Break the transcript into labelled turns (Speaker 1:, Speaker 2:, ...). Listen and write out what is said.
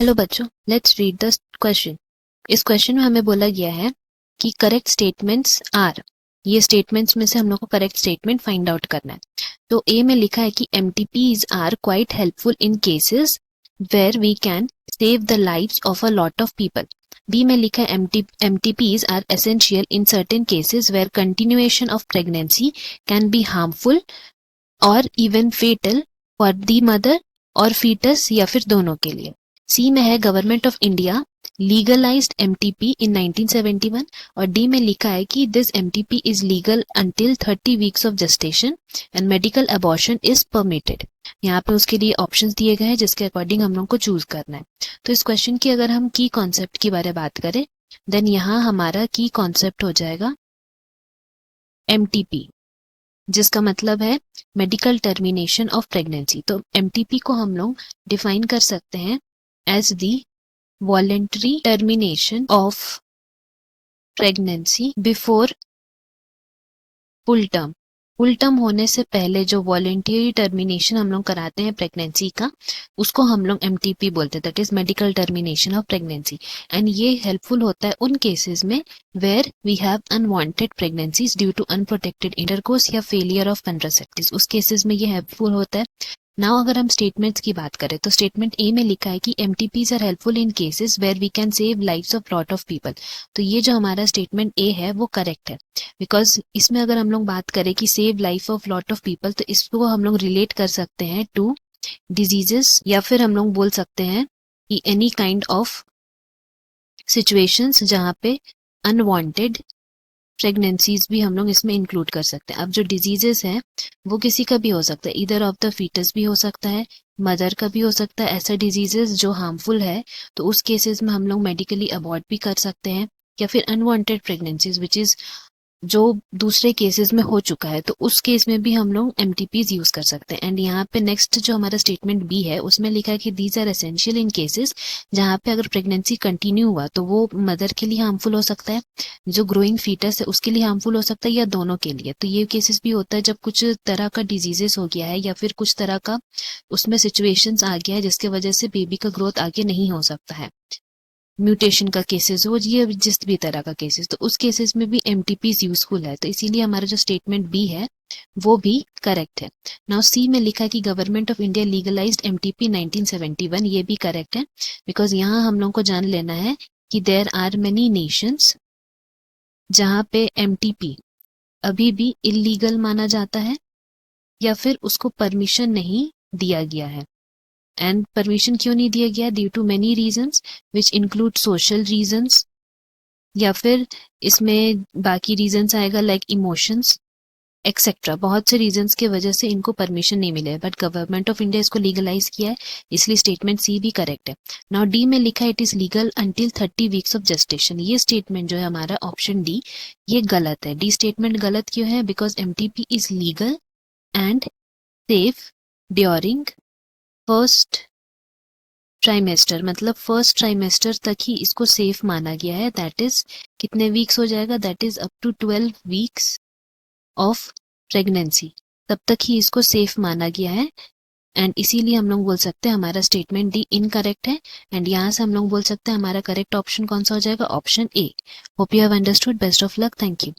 Speaker 1: Hello बच्चों, let's read the question. इस question में हमें बोला गया है कि करेक्ट स्टेटमेंट्स आर, ये स्टेटमेंट्स में से हम लोग को करेक्ट स्टेटमेंट फाइंड आउट करना है। तो ए में लिखा है कि MTPs are quite helpful in cases where we can save the lives of a lot of people. B में लिखा है MTPs are essential in certain cases where continuation of pregnancy can be harmful और even fatal for the mother और foetus, या फिर दोनों के लिए। सी में है government of India legalised MTP in 1971 और डी में लिखा है कि this MTP is legal until 30 weeks of gestation and medical abortion is permitted. यहाँ पे उसके लिए ऑप्शंस दिए गए हैं जिसके अकॉर्डिंग हम लोग को चूज करना है। तो इस क्वेश्चन की अगर हम की कॉन्सेप्ट की बारे में बात करें, देन यहाँ हमारा की कॉन्सेप्ट हो जाएगा एमटीपी, जिसका मतलब है मेडिकल टर्मिनेशन ऑफ प्रेगनेंसी। तो एमटीपी को हम लोग डिफाइन कर सकते हैं as the voluntary termination of pregnancy before full term. Full term होने से पहले जो वॉलेंटरी टर्मिनेशन हम लोग कराते हैं प्रेगनेंसी का, उसको हम लोग एमटीपी बोलते हैं, that is medical termination of pregnancy. And ये हेल्पफुल होता है उन केसेस में where we have unwanted pregnancies due to unprotected intercourse या फेलियर ऑफ कंट्रासेप्टिव्स, उस केसेस में ये हेल्पफुल होता है। नाउ अगर हम स्टेटमेंट्स की बात करें तो स्टेटमेंट ए में लिखा है कि MTPs are helpful in cases where we can save lives of lot of people. तो ये जो हमारा स्टेटमेंट ए है वो करेक्ट है, बिकॉज इसमें अगर हम लोग बात करें कि save life of lot of people, तो इसको हम लोग रिलेट कर सकते हैं टू डिजीजेस, या फिर हम लोग बोल सकते हैं कि एनी काइंड ऑफ सिचुएशंस जहाँ पे अनवांटेड प्रेगनेंसीज भी हम लोग इसमें इंक्लूड कर सकते हैं। अब जो डिजीजेस हैं वो किसी का भी हो सकता है, इधर ऑफ द फीटस भी हो सकता है, मदर का भी हो सकता है। ऐसा डिजीजेस जो हार्मफुल है तो उस केसेस में हम लोग मेडिकली अबॉर्ट भी कर सकते हैं, या फिर अनवांटेड प्रेगनेंसीज विच इज जो दूसरे केसेस में हो चुका है, तो उस केस में भी हम लोग एमटीपीज यूज कर सकते हैं। एंड यहाँ पे नेक्स्ट जो हमारा स्टेटमेंट बी है उसमें लिखा है कि these are essential in cases, जहाँ पे अगर प्रेगनेंसी कंटिन्यू हुआ तो वो मदर के लिए हार्मफुल हो सकता है, जो ग्रोइंग फीटस है उसके लिए हार्मफुल हो सकता है, या दोनों के लिए। तो ये केसेस भी होता है जब कुछ तरह का डिजीजेस हो गया है या फिर कुछ तरह का उसमें सिचुएशंस आ गया है जिसके वजह से बेबी का ग्रोथ आगे नहीं हो सकता है, म्यूटेशन का केसेस हो ये जिस भी तरह का केसेस, तो उस केसेस में भी एमटीपीज यूजफुल है। तो इसीलिए हमारा जो स्टेटमेंट बी है वो भी करेक्ट है। नाउ सी में लिखा है कि government of India legalised MTP 1971, ये भी करेक्ट है, बिकॉज यहाँ हम लोग को जान लेना है कि देयर आर मेनी नेशंस जहाँ पे एमटीपी अभी भी इलीगल माना जाता है या फिर उसको परमिशन नहीं दिया गया है। एंड परमिशन क्यों नहीं दिया गया? Due to many reasons which include social reasons, या फिर इसमें बाकी रीजंस आएगा लाइक इमोशंस एक्सेट्रा। बहुत से रीजंस के वजह से इनको परमिशन नहीं मिले, बट गवर्नमेंट ऑफ इंडिया इसको लीगलाइज किया है, इसलिए स्टेटमेंट सी भी करेक्ट है। नाउ डी में लिखा है it is legal until 30 weeks of gestation. ये स्टेटमेंट जो है हमारा ऑप्शन डी, ये गलत है। डी स्टेटमेंट गलत क्यों है? Because MTP is legal and safe during first trimester, मतलब फर्स्ट ट्राइमेस्टर तक ही इसको सेफ माना गया है। दैट इज कितने वीक्स हो जाएगा? That is up to 12 weeks of pregnancy, तब तक ही इसको सेफ माना गया है। एंड इसीलिए हम लोग बोल सकते हैं हमारा स्टेटमेंट डी इनकरेक्ट है। एंड यहाँ से हम लोग बोल सकते हैं हमारा करेक्ट ऑप्शन कौन सा हो जाएगा? Option A. Hope you have understood. Best of luck. Thank you.